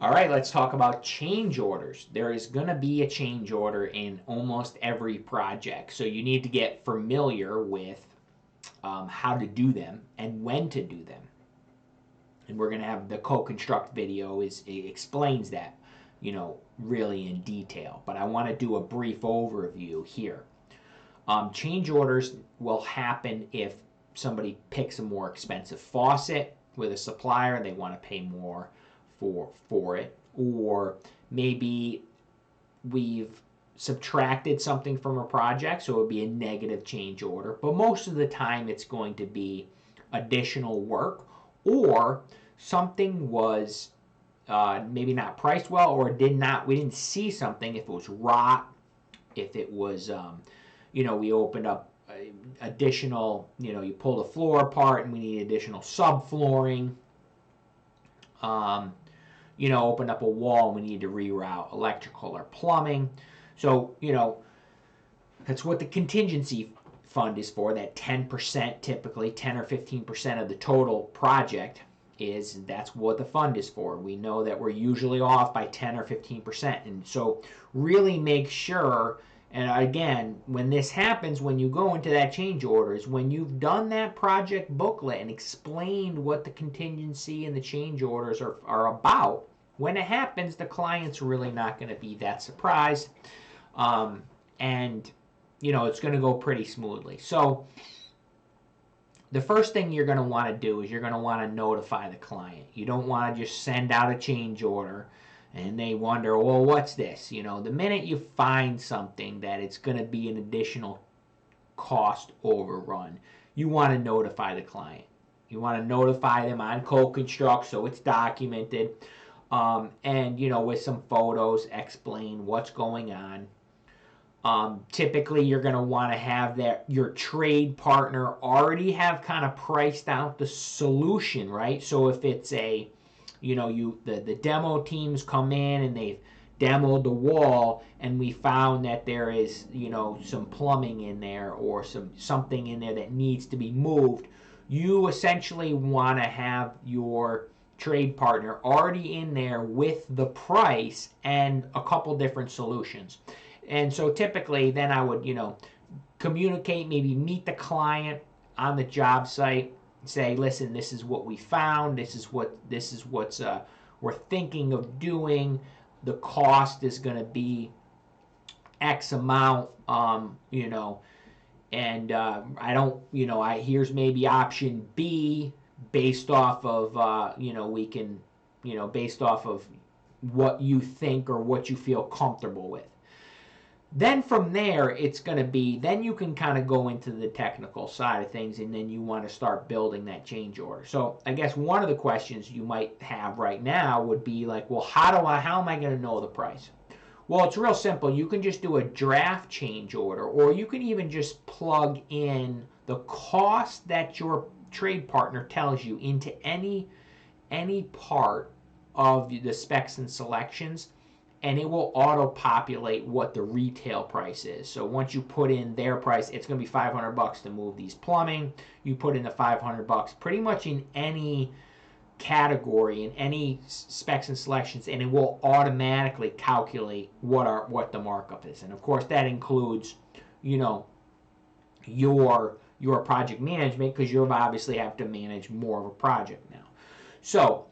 All right, let's talk about change orders. There is going to be a change order in almost every project. So you need to get familiar with how to do them and when to do them. And we're going to have the co-construct video it explains that, really in detail. But I want to do a brief overview here. Change orders will happen if somebody picks a more expensive faucet with a supplier. They want to pay more for it, or maybe we've subtracted something from a project, so it would be a negative change order. But most of the time, it's going to be additional work, or something was maybe not priced well, or we didn't see something. If it was rot, if it was we opened up additional, you pull the floor apart and we need additional subflooring. Opened up a wall and we need to reroute electrical or plumbing. So, that's what the contingency fund is for, that 10%, typically 10 or 15% of the total project is. That's what the fund is for. We know that we're usually off by 10 or 15%. And so really make sure, and again, when this happens, when you go into that change orders, when you've done that project booklet and explained what the contingency and the change orders are about, when it happens, the client's really not going to be that surprised. And, it's going to go pretty smoothly. So the first thing you're going to want to do is you're going to want to notify the client. You don't want to just send out a change order and they wonder, well, what's this? The minute you find something that it's going to be an additional cost overrun, you want to notify the client. You want to notify them on co-construct so it's documented, and with some photos, explain what's going on. Typically, you're going to want to have your trade partner already have kind of priced out the solution, right? So if it's the demo teams come in and they've demoed the wall and we found that there is some plumbing in there or something in there that needs to be moved, you essentially want to have your trade partner already in there with the price and a couple different solutions. And so typically then I would communicate, maybe meet the client on the job site, say, listen, this is what we found, this is what's we're thinking of doing, the cost is going to be X amount, and I don't, here's maybe option B based off of, we can, based off of what you think or what you feel comfortable with. Then from there, it's going to be, then you can kind of go into the technical side of things, and then you want to start building that change order. So I guess one of the questions you might have right now would be like, well, how am I going to know the price? Well, it's real simple. You can just do a draft change order, or you can even just plug in the cost that your trade partner tells you into any part of the specs and selections, and it will auto-populate what the retail price is. So once you put in their price, it's going to be $500 to move these plumbing. You put in the $500 pretty much in any category, in any specs and selections, and it will automatically calculate what the markup is. And of course, that includes, your project management, because you obviously have to manage more of a project now. So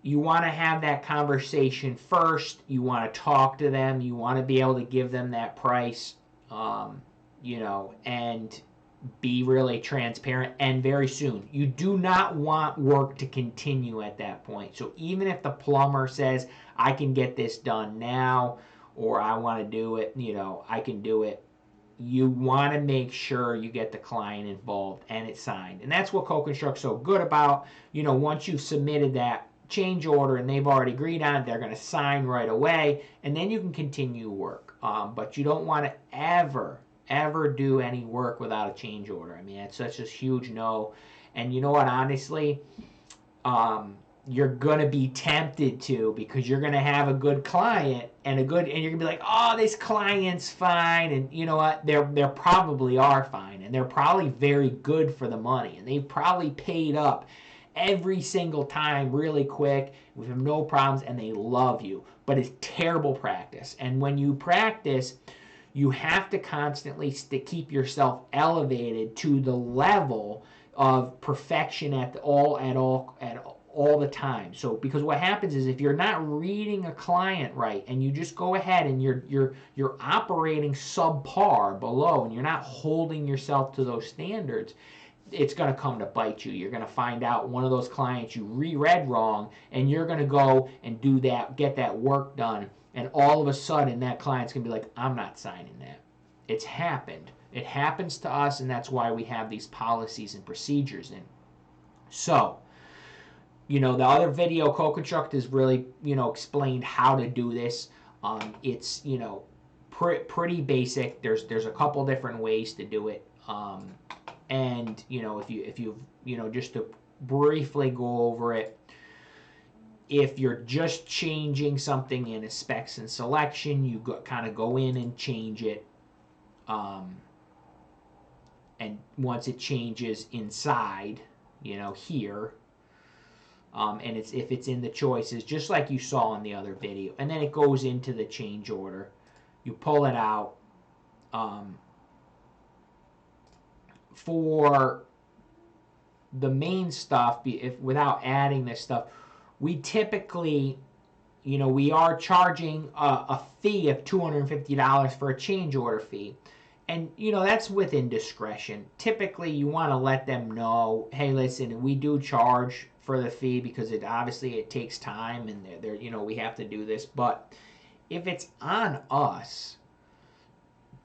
you want to have that conversation first. You want to talk to them. You want to be able to give them that price, and be really transparent and very soon. You do not want work to continue at that point. So even if the plumber says, I can get this done now, or I want to do it, I can do it, you want to make sure you get the client involved and it's signed. And that's what co-construct's so good about. Once you've submitted that change order and they've already agreed on it, they're going to sign right away, and then you can continue work. But you don't want to ever do any work without a change order. I mean, it's such a huge no. And you know what, honestly, you're going to be tempted to, because you're going to have a good client and you're going to be like, oh, this client's fine. And you know what? They probably are fine. And they're probably very good for the money. And they probably paid up. every single time really quick. We have no problems and they love you. But it's terrible practice. And when you practice, you have to constantly keep yourself elevated to the level of perfection at all the time. So because what happens is if you're not reading a client right and you just go ahead and you're operating subpar below and you're not holding yourself to those standards, it's going to come to bite you. You're going to find out one of those clients you reread wrong, and you're going to go and do that, get that work done, and all of a sudden that client's going to be like, I'm not signing that. It's happened. It happens to us, and that's why we have these policies and procedures in. So, the other video, Co-Construct, has really, explained how to do this. It's, pretty basic. There's a couple different ways to do it. And if you just to briefly go over it, if you're just changing something in a specs and selection, you kind of go in and change it, and once it changes inside, here, and if it's in the choices, just like you saw in the other video, and then it goes into the change order, you pull it out. For the main stuff, if without adding this stuff, we typically, we are charging a fee of $250 for a change order fee. And, that's within discretion. Typically, you want to let them know, hey, listen, we do charge for the fee because it takes time and we have to do this. But if it's on us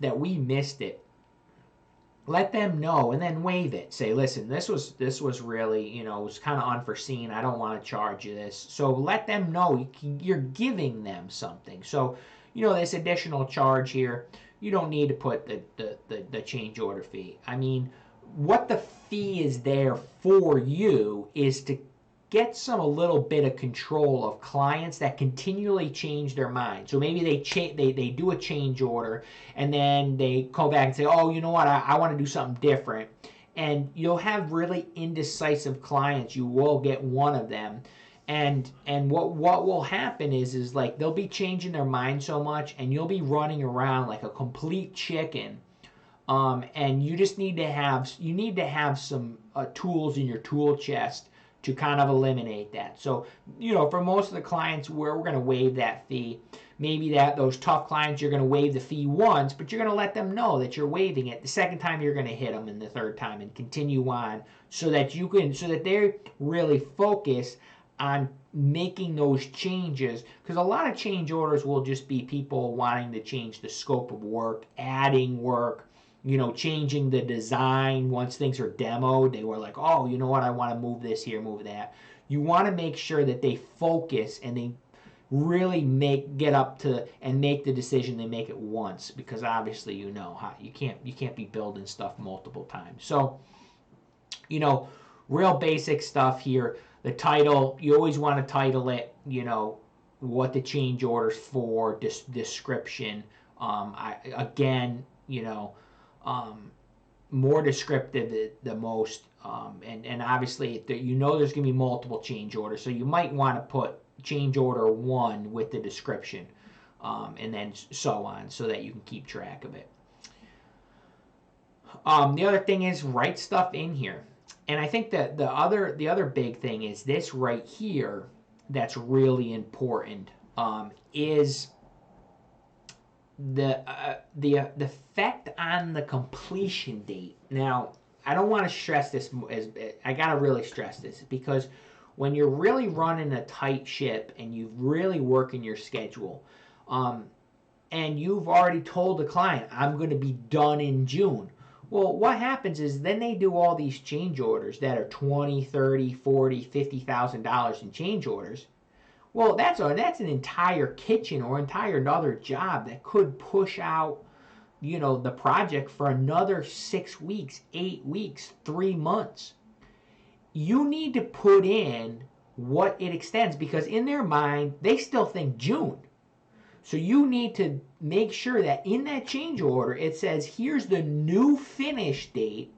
that we missed it, let them know and then waive it. Say, listen, this was really, it was kind of unforeseen. I don't want to charge you this. So let them know you're giving them something. So, this additional charge here, you don't need to put the change order fee. I mean, what the fee is there for you is to get a little bit of control of clients that continually change their mind. So maybe they do a change order and then they go back and say, oh, you know what, I want to do something different. And you'll have really indecisive clients. You will get one of them. And what will happen is like they'll be changing their mind so much and you'll be running around like a complete chicken. And you just need to have some tools in your tool chest to kind of eliminate that. So, for most of the clients we're going to waive that fee. Maybe those tough clients, you're going to waive the fee once, but you're going to let them know that you're waiving it. The second time you're going to hit them, and the third time, and continue on so that they're really focused on making those changes. Because a lot of change orders will just be people wanting to change the scope of work, adding work, changing the design. Once things are demoed, they were like, oh, you know what, I want to move this here, move that. You want to make sure that they focus and they really get up to and make the decision. They make it once, because obviously how you can't be building stuff multiple times. So, real basic stuff here. The title, you always want to title it, what the change order's for, description. More descriptive the most, and obviously there's going to be multiple change orders, so you might want to put change order 1 with the description, and then so on, so that you can keep track of it. The other thing is write stuff in here, and I think that the other big thing is this right here that's really important, is the effect on the completion date. Now, I don't want to stress this, I got to really stress this, because when you're really running a tight ship and you've really working your schedule, and you've already told the client, I'm going to be done in June. Well, what happens is then they do all these change orders that are $20,000, $30,000, $40,000, $50,000 in change orders. Well, that's an entire kitchen or entire another job that could push out, the project for another 6 weeks, 8 weeks, 3 months. You need to put in what it extends, because in their mind, they still think June. So you need to make sure that in that change order, it says, here's the new finish date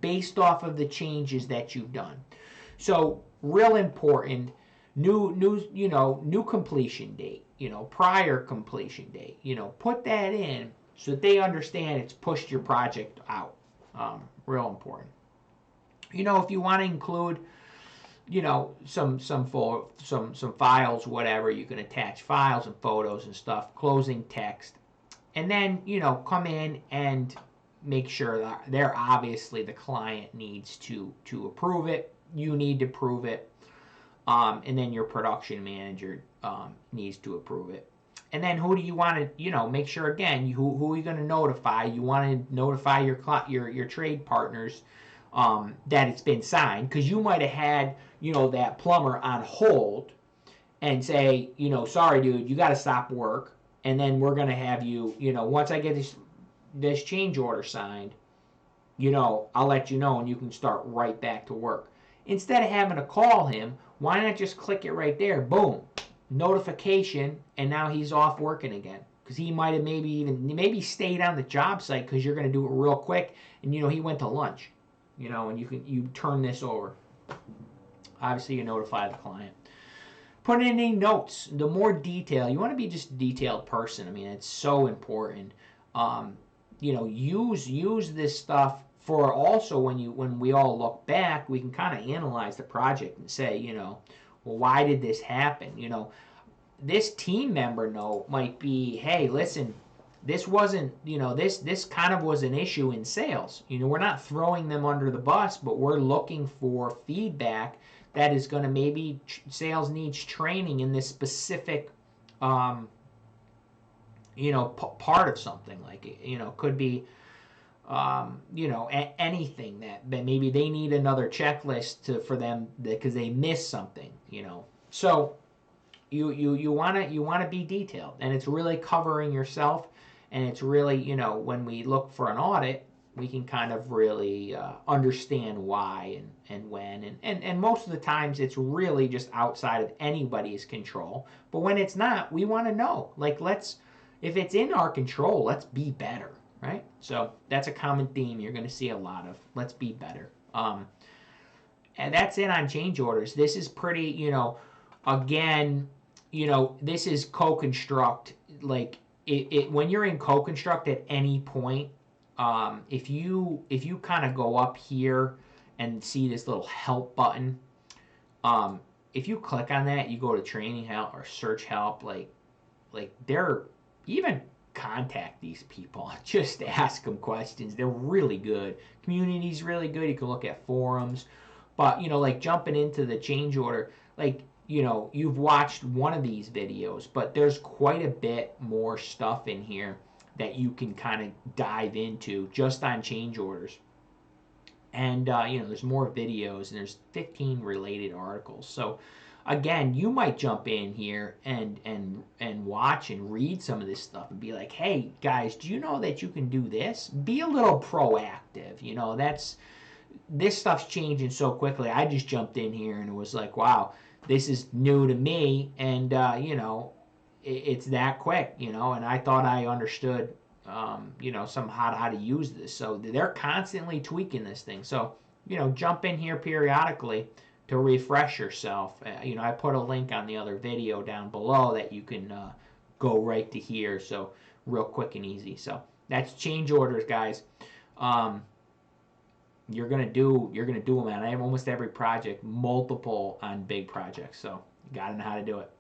based off of the changes that you've done. So real important. New completion date. Prior completion date. Put that in so that they understand it's pushed your project out. Real important. If you want to include, some files, whatever, you can attach files and photos and stuff, closing text, and then come in and make sure that they're obviously the client needs to approve it. You need to approve it, and then your production manager needs to approve it. And then who do you want to make sure again who are you going to notify? You want to notify your trade partners that it's been signed, because you might have had that plumber on hold and say sorry dude, you got to stop work, and then we're going to have you once I get this change order signed, I'll let you know and you can start right back to work. Instead of having to call him, why not just click it right there? Boom, notification, and now he's off working again, because he might have maybe stayed on the job site because you're going to do it real quick, and he went to lunch, and you turn this over. Obviously, you notify the client. Put in any notes. The more detail, you want to be just a detailed person. I mean, it's so important. Use this stuff for also when we all look back, we can kind of analyze the project and say, well, why did this happen? This team member note might be, hey, listen, this wasn't, this kind of was an issue in sales. We're not throwing them under the bus, but we're looking for feedback that is going to maybe sales needs training in this specific, part of something. Like, could be, anything that maybe they need another checklist for them because they missed something, So you want to be detailed, and it's really covering yourself, and it's really, when we look for an audit, we can kind of really understand why and when, and most of the times it's really just outside of anybody's control. But when it's not, we want to know, like, if it's in our control, let's be better, right? So that's a common theme you're going to see a lot of. Let's be better. And that's it on change orders. This is pretty, again, this is co-construct. Like when you're in co-construct at any point, if you kind of go up here and see this little help button, if you click on that, you go to training help or search help, like they're even contact these people. Just ask them questions. They're really good. Community's really good. You can look at forums. But, like jumping into the change order, like, you've watched one of these videos, but there's quite a bit more stuff in here that you can kind of dive into just on change orders. And, there's more videos, and there's 15 related articles. So, again, you might jump in here and watch and read some of this stuff and be like, hey, guys, do you know that you can do this? Be a little proactive. This stuff's changing so quickly. I just jumped in here and it was like, wow, this is new to me, and, it's that quick, and I thought I understood, somehow how to use this. So they're constantly tweaking this thing. So, jump in here periodically to refresh yourself. I put a link on the other video down below that you can go right to here. So real quick and easy. So that's change orders, guys. You're gonna do them, man. I have almost every project, multiple on big projects. So you gotta know how to do it.